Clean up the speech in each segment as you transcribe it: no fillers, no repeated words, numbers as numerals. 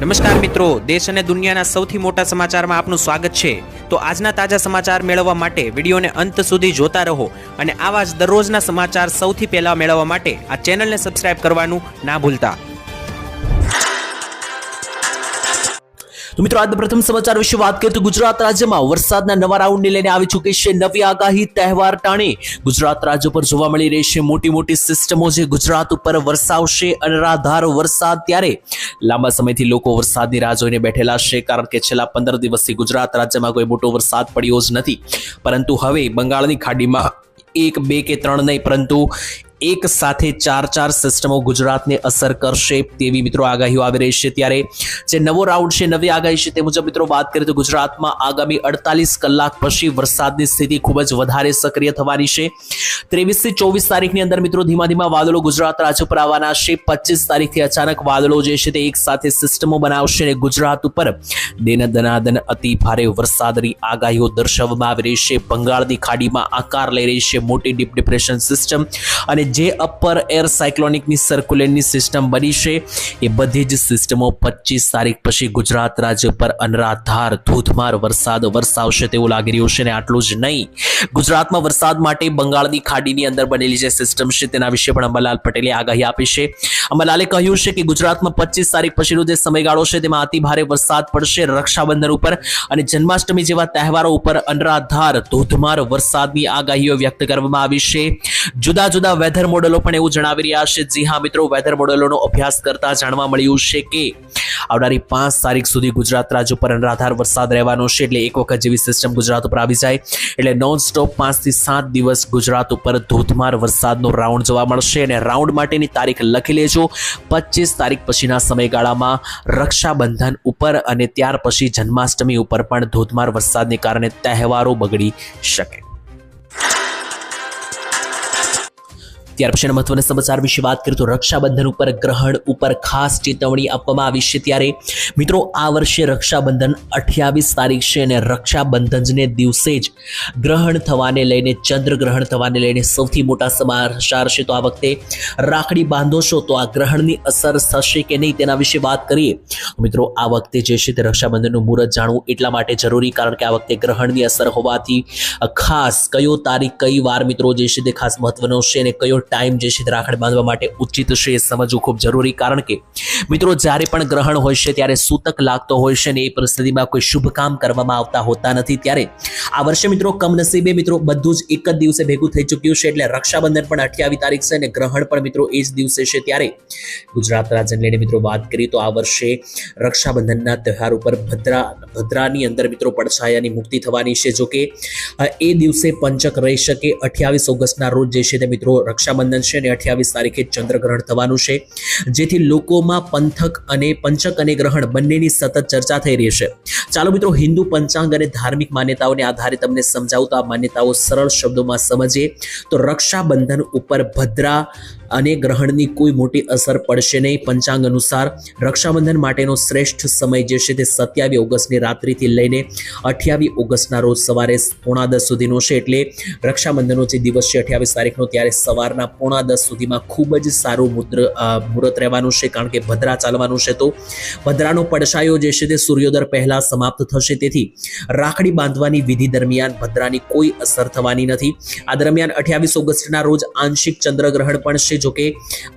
નમસ્કાર મિત્રો, દેશ અને દુનિયાના સૌથી મોટા સમાચારમાં આપનું સ્વાગત છે। તો આજના તાજા સમાચાર મેળવવા માટે વિડીયોને અંત સુધી જોતા રહો અને આવા જ દરરોજના સમાચાર સૌથી પહેલા મેળવવા માટે આ ચેનલને સબસ્ક્રાઇબ કરવાનું ના ભૂલતા। તો મિત્રો આજના પ્રથમ સમાચાર વિશે વાત કરીએ તો ગુજરાત રાજ્યમાં વરસાદના નવા રાઉન્ડને લઈને આવી ચૂકી છે નવી આગાહી। તહેવાર ટાણે ગુજરાત રાજ્ય પર જોવા મળી રહી છે મોટી મોટી સિસ્ટમો જે ગુજરાત ઉપર વરસાવશે અનરાધાર વરસાદ। ત્યારે લાંબા સમયથી લોકો વરસાદની રાહ જોઈને બેઠેલા છે, કારણ કે છેલ્લા 15 દિવસથી ગુજરાત રાજ્યમાં કોઈ મોટો વરસાદ પડ્યો જ નથી, પરંતુ હવે બંગાળની ખાડીમાં 1, 2 કે 3 નહીં પરંતુ એક સાથે 4 સિસ્ટમો ગુજરાતને અસર કરશે તેવી મિત્રો આગાહીઓ આવી રહી છે। ત્યારે જે નવો રાઉન્ડ છે, નવી આગાહી છે, તે મુજબ મિત્રો વાત કરીએ તો ગુજરાતમાં આગામી 48 કલાક પછી વરસાદની સ્થિતિ ખૂબ જ વધારે સક્રિય થવાની છે। 23 થી 24 તારીખની અંદર મિત્રો ધીમા ધીમા વાદળો ગુજરાત રાજ્ય પર આવવાના છે। 25 તારીખથી અચાનક વાદળો જે છે તે એક સાથે સિસ્ટમો બનાવશે અને ગુજરાત ઉપર દનાદન અતિ ભારે વરસાદની આગાહીઓ દર્શાવવામાં આવી રહી છે। બંગાળની ખાડીમાં આકાર લઈ રહી છે મોટી ડીપ ડિપ્રેશન સિસ્ટમ અને જે અપર એર સાયક્લોનિકની સર્ક્યુલેટની સિસ્ટમ બની છે એ બધી જ સિસ્ટમો 25 તારીખ પછી ગુજરાત રાજ્ય પર અનરાધાર ધોધમાર વરસાદ વરસાવશે તેવું લાગી રહ્યું છે। અને આટલું જ નહીં, ગુજરાતમાં વરસાદ માટે બંગાળની ખાડીની અંદર બનેલી જે સિસ્ટમ છે તેના વિશે પણ અંબાલાલ પટેલે આગાહી આપી છે। અંબાલાલે કહ્યું છે કે ગુજરાતમાં 25 તારીખ પછીનો જે સમયગાળો છે તેમાં અતિ ભારે વરસાદ પડશે। રક્ષાબંધન ઉપર અને જન્માષ્ટમી જેવા તહેવારો ઉપર અનરાધાર ધોધમાર વરસાદની આગાહીઓ વ્યક્ત કરવામાં આવી છે। જુદા જુદા વેધર મોડેલો પણ એવું જણાવી રહ્યા છે। જી હા મિત્રો, વેધર મોડેલોનો અભ્યાસ કરતા જાણવા મળ્યું છે કે આવનારી 5 તારીખ સુધી ગુજરાત રાજ્ય પર અનરાધાર વરસાદ રહેવાનો છે। એટલે એક વખત જેવી સિસ્ટમ ગુજરાત ઉપર આવી જાય એટલે નોન સ્ટોપ 5 થી 7 દિવસ ગુજરાત ઉપર ધોધમાર વરસાદનો રાઉન્ડ જોવા મળશે। અને રાઉન્ડ માટેની તારીખ લખી લેજો, 25 તારીખ પછીના સમયગાળામાં રક્ષાબંધન ઉપર અને ત્યાર પછી જન્માષ્ટમી ઉપર પણ ધોધમાર વરસાદને કારણે તહેવારો બગડી શકે। ત્યાર પછીના મહત્વના સમાચાર વિશે વાત કરીએ તો રક્ષાબંધન ઉપર ગ્રહણ ઉપર ખાસ ચેતવણી આપવામાં આવી છે। ત્યારે મિત્રો આ વર્ષે રક્ષાબંધન 28 તારીખ છે અને રક્ષાબંધનને દિવસે જ ગ્રહણ થવાને લઈને, ચંદ્રગ્રહણ થવાને લઈને સૌથી મોટા સમાચાર છે। તો આ વખતે રાખડી બાંધો છો તો આ ગ્રહણની અસર થશે કે નહીં તેના વિશે વાત કરીએ મિત્રો આ વખતે જે છે તે રક્ષાબંધનનું મુહૂર્ત જાણવું એટલા માટે જરૂરી, કારણ કે આ વખતે ગ્રહણની અસર હોવાથી ખાસ કયો તારીખ કઈ વાર મિત્રો જે છે તે ખાસ મહત્વનો છે અને કયો ટાઈમ જે છે રાખડી બાંધવા માટે ઉચિત છે એ સમજવું ખૂબ જરૂરી, કારણ કે મિત્રો જ્યારે પણ ગ્રહણ હોય છે ત્યારે સૂતક લાગતો હોય છે અને એ પરિસ્થિતિમાં કોઈ શુભ કામ કરવામાં આવતા હોતા નથી। ત્યારે આ વર્ષે મિત્રો કમનસીબે મિત્રો બધું જ એક જ દિવસે ભેગું થઈ ચૂક્યું છે, એટલે રક્ષાબંધન પણ 28 તારીખ છે અને ગ્રહણ પણ મિત્રો એ જ દિવસે છે। ત્યારે ગુજરાત રાજ્યને લઈને મિત્રો વાત કરીએ તો આ વર્ષે રક્ષાબંધનના તહેવાર ઉપર ભદ્રાની અંદર મિત્રો પડછાયાની મુક્તિ થવાની છે। જોકે એ દિવસે પંચક રહી શકે। 28 ઓગસ્ટના રોજ જે છે તે મિત્રો રક્ષાબંધન છે અને 28 તારીખે ચંદ્રગ્રહણ થવાનું છે, જેથી લોકોમાં પંચક અને ગ્રહણ બંનેની સતત ચર્ચા થઈ રહી છે। ચાલો મિત્રો હિન્દુ પંચાંગ અને ધાર્મિક માન્યતાઓને આધારે તમને સમજાવું તો આ માન્યતાઓ સરળ શબ્દોમાં સમજીએ તો રક્ષાબંધન ઉપર ભદ્રા અને ગ્રહણની કોઈ મોટી અસર પડશે નહીં। પંચાંગ અનુસાર રક્ષાબંધન માટેનો શ્રેષ્ઠ સમય જે છે તે 27 ઓગસ્ટની રાત્રિથી લઈને 28 ઓગસ્ટના રોજ સવારે 9:30 સુધીનો છે। એટલે રક્ષાબંધનનો જે દિવસ છે 28 તારીખનો, ત્યારે સવારના 9:30 સુધીમાં ખૂબ જ સારું મુહૂર્ત રહેવાનું છે, કારણ કે ભદ્રા ચાલવાનું છે। તો ભદ્રાનો પડછાયો જે છે તે સૂર્યોદય પહેલા સમાપ્ત થશે, તેથી રાખડી બાંધવાની વિધિ દરમિયાન ભદ્રાની કોઈ અસર થવાની નથી। આ દરમિયાન 28 ઓગસ્ટના રોજ આંશિક ચંદ્રગ્રહણ પણ છે। જો કે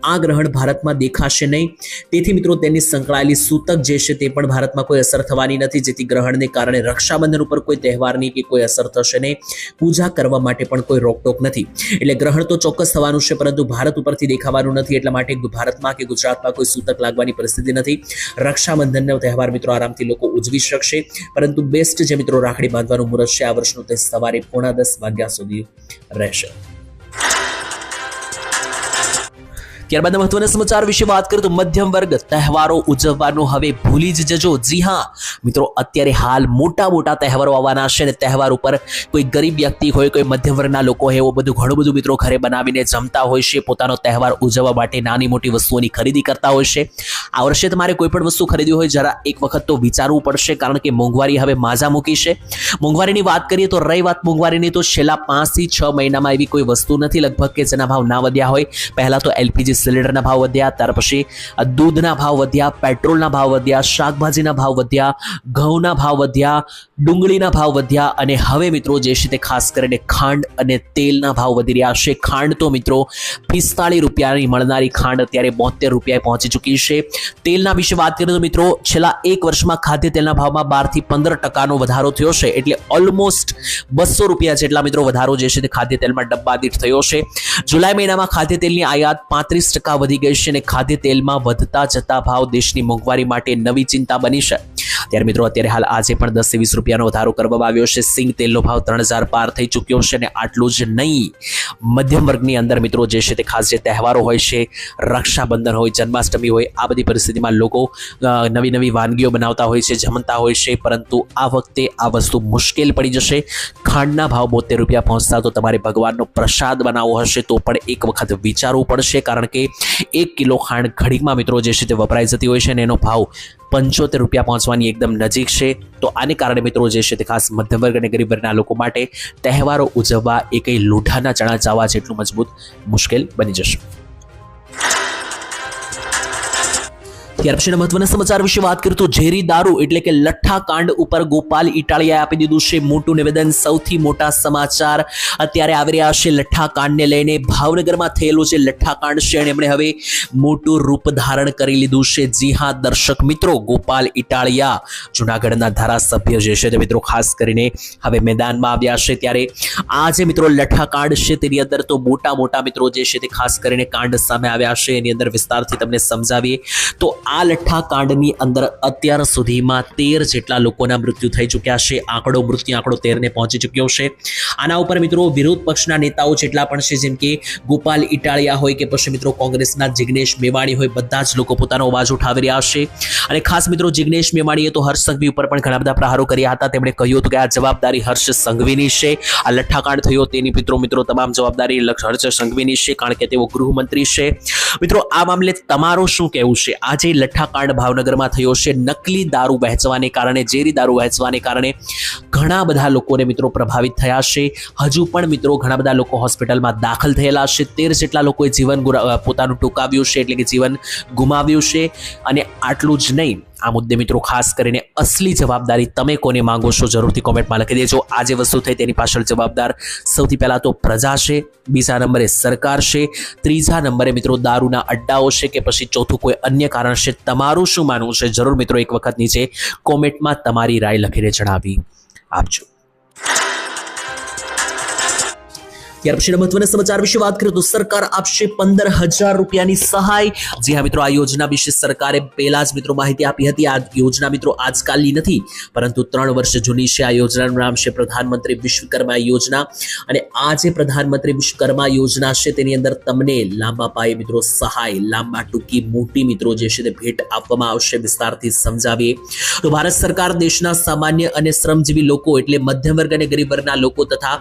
આ ગ્રહણ ભારતમાં દેખાશે નહીં, તેથી મિત્રો તેની સંકળાયેલી સૂતક જે છે તે પણ ભારતમાં કોઈ અસર થવાની નથી, જેથી ગ્રહણને કારણે રક્ષાબંધન ઉપર કોઈ તહેવારની કે કોઈ અસર થશે નહીં। પૂજા કરવા માટે પણ કોઈ રોકટોક નથી, એટલે ગ્રહણ તો ચોક્કસ થવાનું છે પરંતુ ભારત ઉપરથી દેખાવાનું નથી, એટલા માટે ભારતમાં કે ગુજરાતમાં કોઈ સૂતક લાગવાની પરિસ્થિતિ નથી। રક્ષાબંધનનો તહેવાર મિત્રો આરામથી લોકો ઉજવી શકશે, પરંતુ બેસ્ટ જે મિત્રો રાખડી બાંધવાનું મુહૂર્ત છે આ વર્ષનું તે સવારે 9:30 વાગ્યા સુધી રહેશે। ત્યારબાદ મહત્વના સમાચાર વિશે વાત કરીએ તો મધ્યમ વર્ગ તહેવારો ઉજવવાનું હવે ભૂલી જ જજો। જી હા મિત્રો, અત્યારે હાલ મોટા તહેવારો આવવાના છે અને તહેવાર ઉપર કોઈ ગરીબ વ્યક્તિ હોય, કોઈ મધ્યમ વર્ગના લોકો હોય, એવું ઘણું બધું મિત્રો ઘરે બનાવીને જમતા હોય છે, પોતાનો તહેવાર ઉજવવા માટે નાની મોટી વસ્તુઓની ખરીદી કરતા હોય છે। આ વર્ષે તમારે કોઈ પણ વસ્તુ ખરીદવી હોય જરા એક વખત તો વિચારવું પડશે, કારણ કે મોંઘવારી હવે માજા મૂકી છે। મોંઘવારીની વાત કરીએ તો રહી વાત મોંઘવારીની, તો છેલ્લા 5 થી 6 મહિનામાં એવી કોઈ વસ્તુ નથી લગભગ કે જેના ભાવ ના વધ્યા હોય। પહેલા તો LPG ગેસ સિલિન્ડરના ભાવ વધ્યા, ત્યાર પછી દૂધના ભાવ વધ્યા, પેટ્રોલના ભાવ વધ્યા, શાકભાજીના ભાવ વધ્યા, ઘઉંના ભાવ વધ્યા, ડુંગળીના ભાવ વધ્યા અને હવે મિત્રો જે છે તે ખાસ કરીને ખાંડ અને તેલના ભાવ વધી રહ્યા છે. ખાંડ તો મિત્રો 45 રૂપિયાની મળનારી ખાંડ અત્યારે 72 રૂપિયાએ પહોંચી ચૂકી છે. તેલના વિશે વાત કરીએ તો મિત્રો છેલ્લા એક વર્ષમાં ખાદ્ય તેલના ભાવમાં 12 થી 15% વધારો થયો છે. એટલે ઓલમોસ્ટ 200 રૂપિયા જેટલા મિત્રો વધારો જે છે તે ખાદ્ય તેલમાં ડબ્બા દીઠ થયો છે. જુલાઈ મહિનામાં ખાદ્ય તેલની આયાત 35% વધી ગઈ છે અને ખાદ્ય તેલમાં વધતા જતા ભાવ દેશની મોંઘવારી માટે નવી ચિંતા બની છે. ત્યારે મિત્રો અત્યારે હાલ આજે પણ 10 થી 20 રૂપિયાનો વધારો કરવામાં આવ્યો છે. સિંગ તેલનો ભાવ 3000 પાર થઈ ચૂક્યો છે અને આટલું જ નહીં, મધ્યમ વર્ગની અંદર મિત્રો જે છે તે ખાસ જે તહેવારો હોય છે, રક્ષાબંધન હોય, જન્માષ્ટમી હોય, આ બધી પરિસ્થિતિમાં લોકો નવી નવી વાનગીઓ બનાવતા હોય છે, જમતા હોય છે, પરંતુ આ વખતે આ વસ્તુ મુશ્કેલ પડી જશે. ખાંડના ભાવ 72 રૂપિયા પહોંચતા તો તમારે ભગવાનનો પ્રસાદ બનાવવો હશે તો પણ એક વખત વિચારવું પડશે, કારણ કે 1 કિલો ખાંડ ઘડીકમાં મિત્રો જે છે તે વપરાઈ જતી હોય છે અને એનો ભાવ 75 રૂપિયા પહોંચવાની એકદમ નજીક છે. તો આને કારણે મિત્રો જે છે તે ખાસ મધ્યમ વર્ગ અને ગરીબ વર્ગના લોકો માટે તહેવારો ઉજવવા એ કંઈ લોઢાના ચણા ચાવવા જેટલું મજબૂત મુશ્કેલ બની જશે. ત્યાર પછીના મહત્વના સમાચાર વિશે વાત કરીએ તો ઝેરી દારૂ એટલે કે લઠ્ઠા કાંડ ઉપર ગોપાલ ઇટાલિયાએ આપી દીધું છે મોટું નિવેદન. સૌથી મોટા સમાચાર અત્યારે આવી રહ્યા છે લઠ્ઠા કાંડને લઈને. ભાવનગરમાં થયેલું જે લઠ્ઠા કાંડ છે એમણે હવે મોટું રૂપ ધારણ કરી લીધું છે. જી હા દર્શક મિત્રો, ગોપાલ ઇટાલિયા જૂનાગઢના ધારાસભ્ય જે છે તે મિત્રો ખાસ કરીને હવે મેદાનમાં આવ્યા છે. ત્યારે આ જે મિત્રો લઠ્ઠા કાંડ છે તેની અંદર તો મોટા મોટા મિત્રો જે છે તે ખાસ કરીને કાંડ સામે આવ્યા છે. એની અંદર વિસ્તારથી તમને સમજાવીએ તો આ લઠ્ઠા કાંડની અંદર અત્યાર સુધીમાં 13 જેટલા લોકોના મૃત્યુ થઈ ચૂક્યા છે. મૃત્યુ આંકડો 13 ને પહોંચી ચૂક્યો છે. આના ઉપર મિત્રો વિરોધ પક્ષના નેતાઓ જેટલા પણ છે, જેમ કે ગોપાલ ઇટાલિયા હોય કે પછી મિત્રો કોંગ્રેસના જિગ્નેશ મેવાણી હોય, બધા જ લોકો પોતાનો અવાજ ઉઠાવી રહ્યા છે. અને ખાસ મિત્રો જિગ્નેશ મેવાણીએ તો હર્ષ સંઘવી ઉપર પણ ઘણા બધા પ્રહારો કર્યા હતા. તેમણે કહ્યું હતું કે આ જવાબદારી હર્ષ સંઘવીની છે. આ લઠ્ઠાકાંડ થયો તેની મિત્રો તમામ જવાબદારી હર્ષ સંઘવીની છે, કારણ કે તેઓ ગૃહમંત્રી છે. મિત્રો આ મામલે તમારું શું કહેવું છે? આજે લઠ્ઠાકાંડ ભાવનગરમાં થયો છે. નકલી દારૂ વહેંચવાને કારણે, ઝેરી દારૂ વહેંચવાને કારણે ઘણા બધા લોકોને મિત્રો પ્રભાવિત થયા છે. હજુ પણ મિત્રો ઘણા બધા લોકો હોસ્પિટલમાં દાખલ થયેલા છે. 13 જેટલા લોકોએ જીવન પોતાનું ટૂંકાવ્યું છે, એટલે કે જીવન ગુમાવ્યું છે. અને આટલું જ નહીં, આ મુદ્દે મિત્રો ખાસ કરીને અસલી જવાબદારી તમે કોને માંગો છો જરૂરથી કોમેન્ટમાં લખી દેજો. આ જે વસ્તુ થઈ તેની પાછળ જવાબદાર સૌથી પહેલા તો પ્રજા છે, બીજા નંબરે સરકાર છે, ત્રીજા નંબરે મિત્રો દારૂના અડ્ડાઓ છે કે પછી ચોથું કોઈ અન્ય કારણ છે. તમારું શું માનવું છે જરૂર મિત્રો એક વખત નીચે કોમેન્ટમાં તમારી રાય લખીને જણાવી આપજો. ત્યાર પછી મહત્વના સમાચાર વિશે વાત કરીએ તો સરકાર આપશે 15,000 રૂપિયાની સહાય. જી હા મિત્રો, આ યોજના વિશે સરકારે પહેલા જ મિત્રો માહિતી આપી હતી. આ યોજના મિત્રો આજકાલની નથી, પરંતુ 3 વર્ષ જૂની છે. આ યોજનાનું નામ છે પ્રધાનમંત્રી વિશ્વકર્મા યોજના. અને આ જે પ્રધાનમંત્રી વિશ્વકર્મા યોજના છે તેની અંદર તમને લાંબા પાયે મિત્રો સહાય, લાંબા ટૂંકી મોટી મિત્રો જે છે તે ભેટ આપવામાં આવશે. વિસ્તારથી સમજાવીએ તો ભારત સરકાર દેશના સામાન્ય અને શ્રમજીવી લોકો એટલે મધ્યમ વર્ગ અને ગરીબ વર્ગના લોકો તથા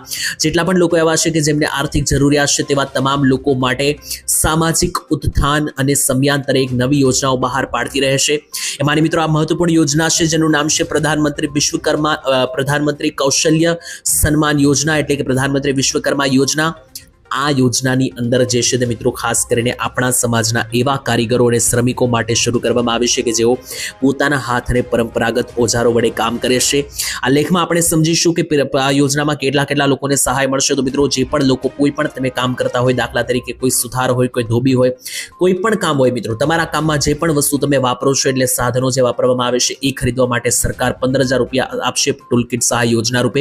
જેટલા પણ લોકો એવા છે કે જેમને આર્થિક જરૂરિયાત છે તેવા તમામ લોકો માટે સામાજિક ઉત્થાન અને સમયાંતરે એક નવી યોજનાઓ બહાર પાડતી રહેશે. એમાંની મિત્રો આ મહત્વપૂર્ણ યોજના છે જેનું નામ છે પ્રધાનમંત્રી કૌશલ્ય સન્માન યોજના એટલે કે પ્રધાનમંત્રી વિશ્વકર્મા યોજના. આ યોજનાની અંદર જે છે તે મિત્રો ખાસ કરીને આપણા સમાજના એવા કારીગરો અને શ્રમિકો માટે શરૂ કરવામાં આવી છે કે જેઓ પોતાના હાથ અને પરંપરાગત ઓજારો વડે કામ કરે છે. આ લેખમાં આપણે સમજીશું કે આ યોજનામાં કેટલા લોકોને સહાય મળશે. તો મિત્રો જે પણ લોકો કોઈ પણ તમે કામ કરતા હોય, દાખલા તરીકે કોઈ સુથાર હોય, કોઈ ધોબી હોય, કોઈ પણ કામ હોય મિત્રો, તમારા કામમાં જે પણ વસ્તુ તમે વાપરો છો એટલે સાધનો જે વાપરવામાં આવે છે એ ખરીદવા માટે સરકાર 15,000 રૂપિયા આપશે ટૂલકિટ સહાય યોજના રૂપે.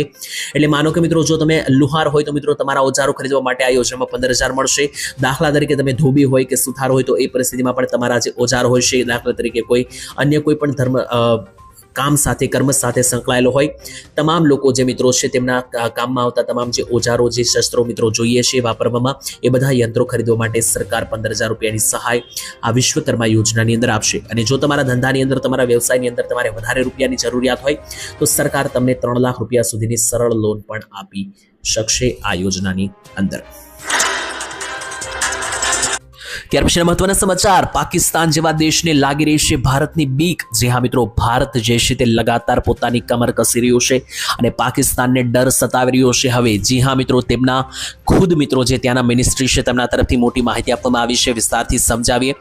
એટલે માનો કે મિત્રો જો તમે લુહાર હોય તો મિત્રો તમારા ઓજારો ખરીદવા માટે યોજનામાં 15,000 મળશે. દાખલા તરીકે તમે ધોબી હોય કે સુથાર હોય તો એ પરિસ્થિતિમાં પણ તમારા જે ઓજાર હોય છે, દાખલા તરીકે કોઈ અન્ય કોઈ પણ કામ સાથે, કર્મ સાથે સંકળાયેલો હોય, તમામ લોકો જે મિત્રો છે તેમના કામમાં આવતા તમામ જે ઓજારો, જે શસ્ત્રો મિત્રો જોઈએ છે વાપરવામાં, એ બધા યંત્રો ખરીદવા માટે સરકાર 15,000 રૂપિયાની સહાય આ વિશ્વકર્મા યોજનાની અંદર આપશે. અને જો તમારા ધંધાની અંદર, તમારા વ્યવસાયની અંદર તમારે વધારે રૂપિયાની જરૂરિયાત હોય તો સરકાર તમને 3 લાખ રૂપિયા સુધીની સરળ લોન પણ આપી શકશે આ યોજનાની અંદર. ત્યાર પછી મહત્વના સમાચાર, પાકિસ્તાન જેવા દેશને લાગી રહી છે ભારતની બીક. જી હા મિત્રો, ભારત જે છે તે લગાતાર પોતાની કમર કસી રહ્યું છે અને પાકિસ્તાનને ડર સતાવી રહ્યો છે. હવે જી હા મિત્રો, તેમના ખુદ મિત્રો જે ત્યાંના મિનિસ્ટ્રી છે તેમના તરફથી મોટી માહિતી આપવામાં આવી છે. વિસ્તારથી સમજાવીએ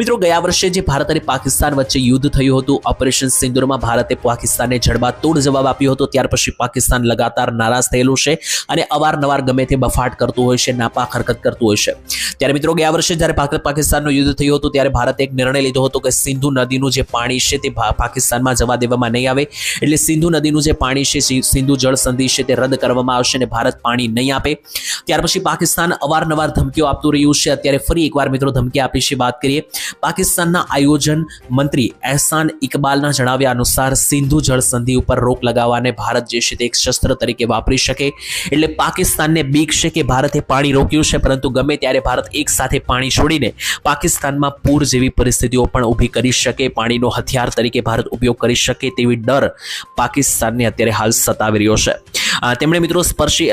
મિત્રો, ગયા વર્ષે જે ભારત અને પાકિસ્તાન વચ્ચે યુદ્ધ થયું હતું, ઓપરેશન સિંદૂરમાં ભારતે પાકિસ્તાનને જડબાતોડ જવાબ આપ્યો હતો. ત્યાર પછી પાકિસ્તાન લગાતાર નારાજ થયેલું છે અને અવારનવાર ગમે તે બફાટ કરતું હોય છે, નાપાક હરકત કરતું હોય છે. ત્યારે મિત્રો ગયા વર્ષે જ્યારે પાકિસ્તાનનું યુદ્ધ થયું હતું ત્યારે ભારતે એક નિર્ણય લીધો હતો કે સિંધુ નદીનું જે પાણી છે તે પાકિસ્તાનમાં જવા દેવામાં નહીં આવે. એટલે સિંધુ નદીનું જે પાણી છે, સિંધુ જળ સંધિ છે તે રદ કરવામાં આવશે અને ભારત પાણી નહીં આપે. ત્યાર પછી પાકિસ્તાન અવારનવાર ધમકીઓ આપતું રહ્યું છે. અત્યારે ફરી એકવાર મિત્રો ધમકી આપી છે. વાત કરીએ પાકિસ્તાનના આયોજન મંત્રી એહસાન ઇકબાલના જણાવ્યા અનુસાર સિંધુ જળ સંધિ ઉપર રોક લગાવવાને ભારત જે છે તે એક શસ્ત્ર તરીકે વાપરી શકે. એટલે પાકિસ્તાનને બીક છે કે ભારતે પાણી રોક્યું છે, પરંતુ ગમે ત્યારે ભારત એક સાથે પાણી છોડીને પાકિસ્તાનમાં પૂર જેવી પરિસ્થિતિઓ પણ ઊભી કરી શકે, પાણીનો હથિયાર તરીકે ભારત ઉપયોગ કરી શકે તેવી ડર પાકિસ્તાનને અત્યારે હાલ સતાવી રહ્યો છે. તેમણે મિત્રો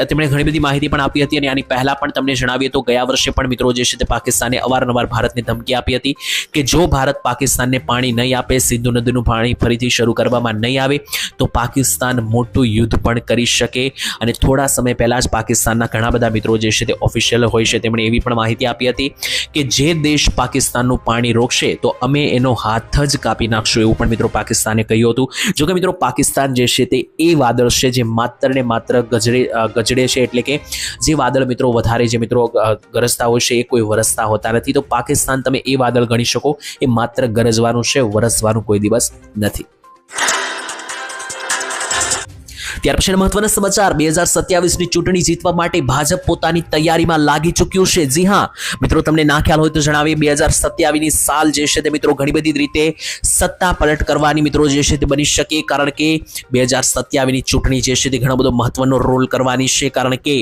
તેમણે ઘણી બધી માહિતી પણ આપી હતી અને આની પહેલા પણ તમને જણાવીએ તો ગયા વર્ષે પણ મિત્રો જે છે તે પાકિસ્તાને અવારનવાર ભારતને ધમકી આપી હતી કે જો ભારત પાકિસ્તાનને પાણી નહીં આપે, સિંધુ નદીનું પાણી ફરીથી શરૂ કરવામાં નહીં આવે તો પાકિસ્તાન મોટું યુદ્ધ પણ કરી શકે. અને થોડા સમય પહેલા જ પાકિસ્તાનના ઘણા બધા મિત્રો જે છે તે ઓફિશિયલ હોય છે તેમણે એવી પણ માહિતી આપી હતી કે જે દેશ પાકિસ્તાનનું પાણી રોકશે તો અમે એનો હાથ જ કાપી નાખશું, એવું પણ મિત્રો પાકિસ્તાને કહ્યું હતું. જોકે મિત્રો પાકિસ્તાન જે છે તે એ વાદળ છે જે માત્ર ને માત્ર ગજડે છે, એટલે કે જે વાદળ મિત્રો વધારે જે મિત્રો ગરજતા હોય છે એ કોઈ વરસતા હોતા નથી. તો પાકિસ્તાન તમે એ વાદળ ગણી શકો, એ માત્ર ગરજવાનું છે, વરસવાનું કોઈ દિવસ નથી. ત્યાર પછી મહત્વના સમાચાર, 2027ની ચૂંટણી જીતવા માટે ભાજપ પોતાની તૈયારીમાં લાગી ચૂક્યું છે. જી હા મિત્રો, તમને ના ખ્યાલ હોય તો જણાવીએ, 2027ની સાલ જે છે તે મિત્રો ઘણી બધી રીતે સત્તા પલટ કરવાની મિત્રો જે છે તે બની શકે, કારણ કે 2027ની ચૂંટણી જે છે તે ઘણો બધો મહત્વનો રોલ કરવાની છે, કારણ કે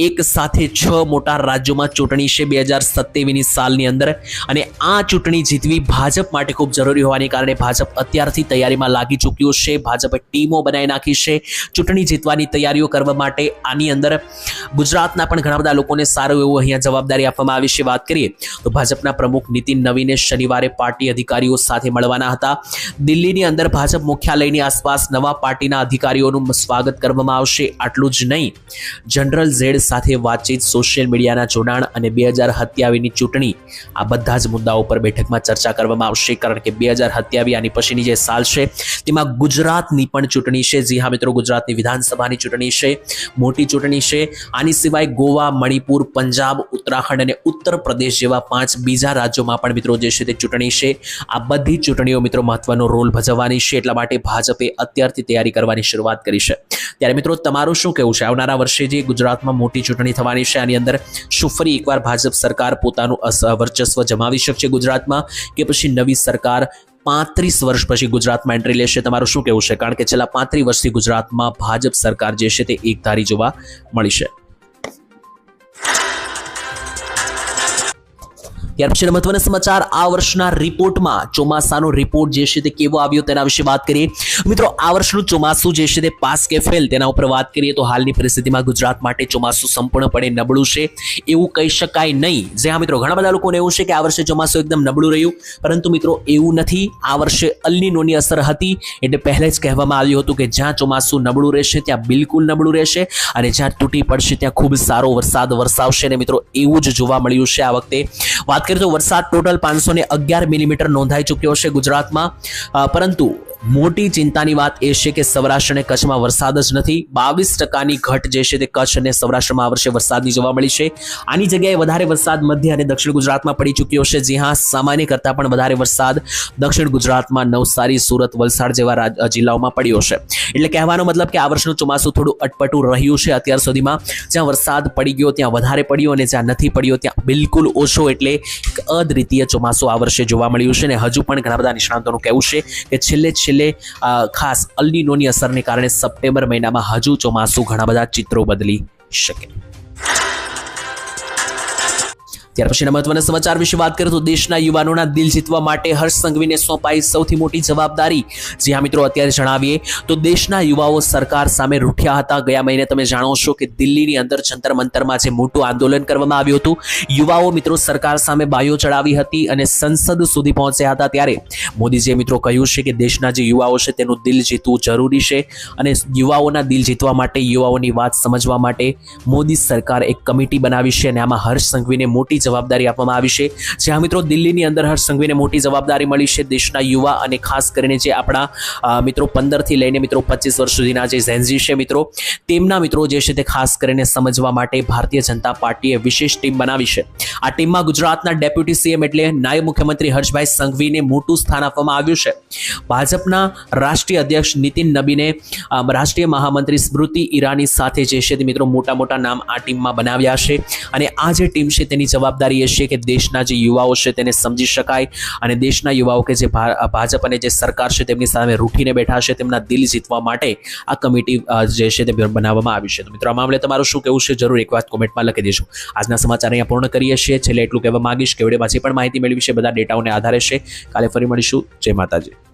એક સાથે 6 મોટા રાજ્યોમાં ચૂંટણી છે 2027ની સાલની અંદર. અને આ ચૂંટણી જીતવી ભાજપ માટે ખૂબ જરૂરી હોવાને કારણે ભાજપ અત્યારથી તૈયારીમાં લાગી ચૂક્યું છે. ભાજપે ટીમો બનાવી નાખી છે ચૂંટણી જીતવાની તૈયારીઓ કરવા માટે. આની અંદર ગુજરાતના પણ ઘણા બધા લોકોને સારું એવું અહીંયા જવાબદારી આપવામાં આવી છે. વાત કરીએ તો ભાજપના પ્રમુખ નીતિન નવીને શનિવારે પાર્ટી અધિકારીઓ સાથે મળવાના હતા. દિલ્હીની અંદર ભાજપ મુખ્યાલયની આસપાસ નવા પાર્ટીના અધિકારીઓનું સ્વાગત કરવામાં આવશે. આટલું જ નહીં, જનરલ ઝેડ સાથે વાતચીત, સોશિયલ મીડિયાના જોડાણ અને 2027ની ચૂંટણી, આ બધા જ મુદ્દાઓ પર બેઠકમાં ચર્ચા કરવામાં આવશે. કારણ કે 2027 આની પછીની જે સાલ છે તેમાં ગુજરાતની પણ ચૂંટણી છે. જી હા મિત્રો, ગુજરાતની વિધાનસભાની ચૂંટણી છે, મોટી ચૂંટણી છે. આની સિવાય ગોવા, મણિપુર, પંજાબ, ઉત્તરાખંડ અને ઉત્તર પ્રદેશ જેવા 5 બીજા રાજ્યોમાં પણ મિત્રો જે છે તે ચૂંટણી છે. આ બધી ચૂંટણીઓ મિત્રો મહત્વનો રોલ ભજવવાની છે, એટલા માટે ભાજપે અત્યારથી તૈયારી કરવાની શરૂઆત કરી છે. ત્યારે મિત્રો તમારું શું કહેવું છે? આવનારા વર્ષે જે ગુજરાતમાં મોટી ચૂંટણી થવાની છે, આની અંદર શું ફરી એકવાર ભાજપ સરકાર પોતાનું વર્ચસ્વ જમાવી શકશે ગુજરાતમાં, કે પછી નવી સરકાર 35 વર્ષ પછી ગુજરાતમાં એન્ટ્રી લેશે? તમારું શું કહેવું છે? કારણ કે છેલ્લા 35 વર્ષથી ગુજરાતમાં ભાજપ સરકાર જે છે તે એકધારી જોવા મળી છે. ત્યાર પછી મહત્વના સમાચાર, આ વર્ષના રિપોર્ટમાં ચોમાસાનો રિપોર્ટ જે છે તે કેવો આવ્યો તેના વિશે વાત કરીએ. મિત્રો આ વર્ષનું ચોમાસું જે છે તે પાસ કે ફેલ તેના ઉપર વાત કરીએ તો હાલની પરિસ્થિતિમાં ગુજરાત માટે ચોમાસું સંપૂર્ણપણે નબળું છે એવું કહી શકાય નહીં. જે હા મિત્રો, ઘણા બધા લોકોને એવું છે કે આ વર્ષે ચોમાસું એકદમ નબળું રહ્યું, પરંતુ મિત્રો એવું નથી. આ વર્ષે અલ નીનોની અસર હતી, એટલે પહેલે જ કહેવામાં આવ્યું હતું કે જ્યાં ચોમાસું નબળું રહેશે ત્યાં બિલકુલ નબળું રહેશે, અને જ્યાં તૂટી પડશે ત્યાં ખૂબ સારો વરસાદ વરસાવશે. અને મિત્રો એવું જ જોવા મળ્યું છે આ વખતે. વાત કરીએ તો વરસાદ ટોટલ 511 મિલીમીટર નોંધાઈ ચૂક્યો છે ગુજરાતમાં, પરંતુ મોટી ચિંતાની વાત એ છે કે સૌરાષ્ટ્ર અને કચ્છમાં વરસાદ જ નથી. 22% ઘટ જે છે તે કચ્છ અને સૌરાષ્ટ્રમાં આ વર્ષે વરસાદની જોવા મળી છે. આની જગ્યાએ વધારે વરસાદ મધ્ય અને દક્ષિણ ગુજરાતમાં પડી ચૂક્યો છે. જી હા, સામાન્ય કરતાં પણ વધારે વરસાદ દક્ષિણ ગુજરાતમાં નવસારી, સુરત, વલસાડ જેવા જિલ્લાઓમાં પડ્યો છે. એટલે કહેવાનો મતલબ કે આ વર્ષનું ચોમાસું થોડું અટપટું રહ્યું છે અત્યાર સુધીમાં. જ્યાં વરસાદ પડી ગયો ત્યાં વધારે પડ્યો, અને જ્યાં નથી પડ્યો ત્યાં બિલકુલ ઓછો. એટલે અદ્વિતીય ચોમાસું આ વર્ષે જોવા મળ્યું છે. અને હજુ પણ ઘણા બધા નિષ્ણાતોનું કહેવું છે કે છેલ્લે ખાસ અલ નીનોની અસરને કારણે સપ્ટેમ્બર મહિનામાં હજુ ચોમાસું ઘણા બધા ચિત્રો બદલી શકે. ત્યાર પછીના મહત્વના સમાચાર વિશે વાત કરીએ તો દેશના યુવાનોના દિલ જીતવા માટે હર્ષ સંઘવીને સોંપાઈ સૌથી મોટી જવાબદારી. જી હા મિત્રો, અત્યારે જણાવીએ તો દેશના યુવાઓ સરકાર સામે રૂઠ્યા હતા. ગયા મહિને તમે જાણો છો કે દિલ્હીની અંદર જંતર મંતરમાં જે મોટું આંદોલન કરવામાં આવ્યું હતું, યુવાઓ મિત્રો સરકાર સામે બાયો ચડાવી હતી અને સંસદ સુધી પહોંચ્યા હતા. ત્યારે મોદીજીએ મિત્રો કહ્યું છે કે દેશના જે યુવાઓ છે તેનું દિલ જીતવું જરૂરી છે અને યુવાઓના દિલ જીતવા માટે, યુવાઓની વાત સમજવા માટે મોદી સરકાર એક કમિટી બનાવી છે અને આમાં હર્ષ સંઘવીને મોટી જવાબદારી આપવામાં આવી છે. જ્યાં મિત્રો દિલ્હીની અંદર હર્ષ સંઘવીને મોટી જવાબદારી મળી છે. દેશના યુવા અને ખાસ કરીને જે આપણા મિત્રો 15 થી લઈને મિત્રો 25 વર્ષ સુધીના જે ઝેન્ઝી છે મિત્રો, તેમના મિત્રો જે છે તે ખાસ કરીને સમજવા માટે ભારતીય જનતા પાર્ટીએ વિશેષ ટીમ બનાવી છે. આ ટીમમાં ગુજરાતના ડેપ્યુટી સીએમ એટલે નાયબ મુખ્યમંત્રી હર્ષભાઈ સંઘવીને મોટું સ્થાન આપવામાં આવ્યું છે. ભાજપના રાષ્ટ્રીય અધ્યક્ષ નીતિન નબીને, રાષ્ટ્રીય મહામંત્રી સ્મૃતિ ઈરાની સાથે જે છે તે મિત્રો મોટા નામ આ ટીમમાં બનાવ્યા છે અને આ જે ટીમ છે તેની જવાબદારી એ છે કે દેશના જે યુવાઓ છે તેને સમજી શકાય અને દેશના યુવાઓ કે જે ભાજપ અને જે સરકાર છે તેમની સામે રૂઠીને બેઠા છે, તેમના દિલ જીતવા માટે આ કમિટી જે છે તે બનાવવામાં આવી છે. તો મિત્રો આ મામલે તમારું શું કહેવું છે જરૂર એક વાત કોમેન્ટમાં લખી દેજો. આજના સમાચાર અહીંયા પૂર્ણ કરીએ છીએ. છેલ્લે એટલું કહેવા માંગીશ કે વિડીયોમાં જે પણ માહિતી મેળવી છે બધા ડેટાઓને આધારે છે. કાલે ફરી મળીશું. જય માતાજી.